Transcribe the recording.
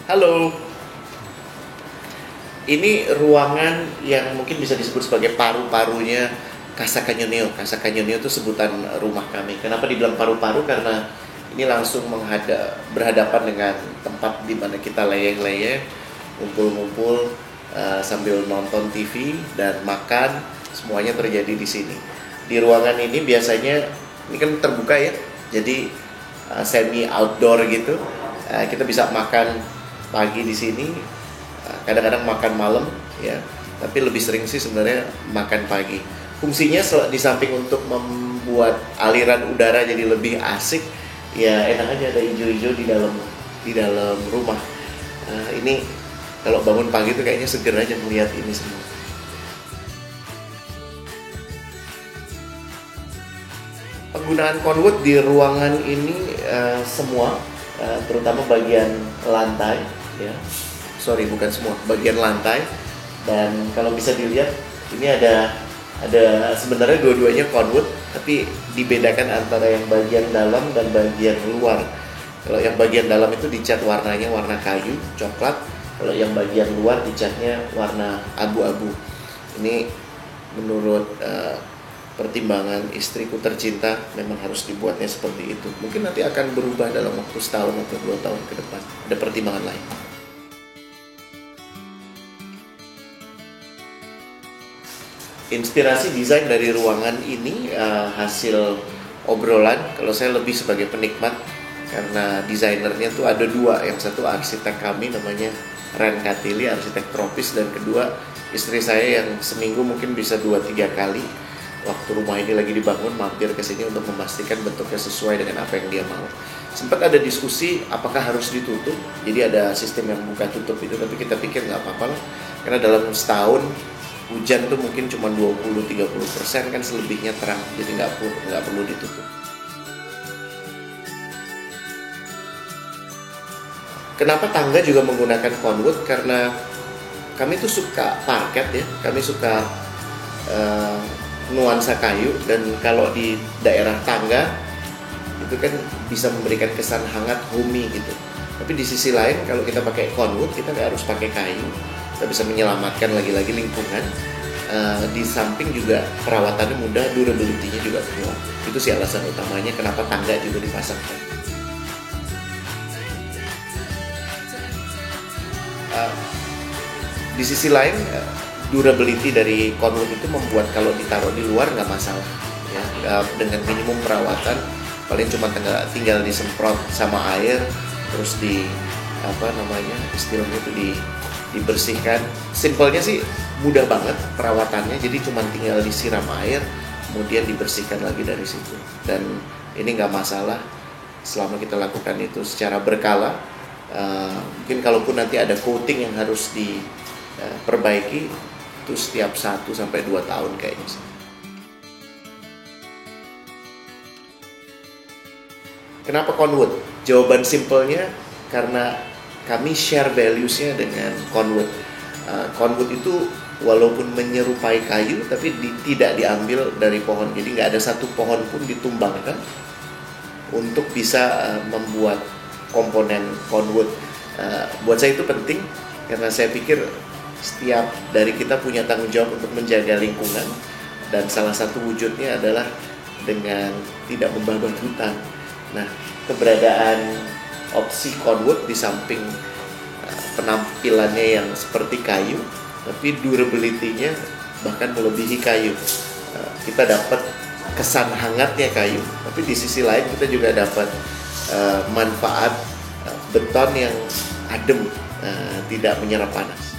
Halo, ini ruangan yang mungkin bisa disebut sebagai paru-parunya Casa Canyoneo. Casa Canyoneo itu sebutan rumah kami. Kenapa dibilang paru-paru? Karena ini langsung berhadapan dengan tempat di mana kita leyeh-leyeh, ngumpul-ngumpul sambil nonton TV dan makan, semuanya terjadi di sini. Di ruangan ini biasanya, ini kan terbuka ya, jadi semi outdoor gitu. Kita bisa makan pagi di sini, kadang-kadang makan malam ya, tapi lebih sering sih sebenarnya makan pagi. Fungsinya di samping untuk membuat aliran udara jadi lebih asik, ya enak aja ada hijau-hijau di dalam rumah. Ini kalau bangun pagi tuh kayaknya seger aja melihat ini semua. Penggunaan conwood di ruangan ini semua, terutama bagian lantai ya. Sorry, bukan semua, bagian lantai. Dan kalau bisa dilihat ini ada sebenarnya dua-duanya conwood, tapi dibedakan antara yang bagian dalam dan bagian luar. Kalau yang bagian dalam itu dicat warnanya warna kayu, coklat. Kalau yang bagian luar dicatnya warna abu-abu. Ini menurut pertimbangan istriku tercinta, memang harus dibuatnya seperti itu. Mungkin nanti akan berubah dalam waktu setahun atau 2 tahun ke depan. Ada pertimbangan lain. Inspirasi desain dari ruangan ini hasil obrolan. Kalau saya lebih sebagai penikmat, karena desainernya tuh ada dua. Yang satu arsitek kami namanya Ren Katili, arsitek tropis, dan kedua istri saya yang seminggu mungkin bisa 2-3 kali waktu rumah ini lagi dibangun mampir ke sini untuk memastikan bentuknya sesuai dengan apa yang dia mau. Sempat ada diskusi apakah harus ditutup, jadi ada sistem yang buka tutup itu, tapi kita pikir nggak apa-apa lah, karena dalam setahun hujan tuh mungkin cuma 20-30%, kan selebihnya terang, jadi nggak perlu ditutup. Kenapa tangga juga menggunakan conwood? Karena kami tuh suka parket ya, kami suka nuansa kayu, dan kalau di daerah tangga itu kan bisa memberikan kesan hangat, homey gitu. Tapi di sisi lain kalau kita pakai conwood, kita nggak harus pakai kayu, kita bisa menyelamatkan lagi-lagi lingkungan. Di samping juga perawatannya mudah, durability-nya juga kuat. Itu sih alasan utamanya kenapa tangga juga dipasangkan. Di sisi lain, durability dari conwood itu membuat kalau ditaruh di luar nggak masalah ya. Dengan minimum perawatan, paling cuma tinggal disemprot sama air, terus istilahnya itu dibersihkan. Simpelnya sih mudah banget perawatannya, jadi cuma tinggal disiram air, kemudian dibersihkan lagi dari situ. Dan ini nggak masalah selama kita lakukan itu secara berkala. Mungkin kalaupun nanti ada coating yang harus diperbaiki, itu setiap 1-2 tahun kayaknya sih. Kenapa conwood? Jawaban simpelnya karena kami share values-nya dengan conwood. Conwood itu walaupun menyerupai kayu, tapi tidak diambil dari pohon. Jadi nggak ada satu pohon pun ditumbangkan untuk bisa membuat komponen conwood. Buat saya itu penting, karena saya pikir setiap dari kita punya tanggung jawab untuk menjaga lingkungan, dan salah satu wujudnya adalah dengan tidak membabah hutan. Nah, keberadaan opsi conwood di samping penampilannya yang seperti kayu, tapi durability-nya bahkan melebihi kayu. Kita dapat kesan hangatnya kayu, tapi di sisi lain kita juga dapat manfaat beton yang adem, tidak menyerap panas.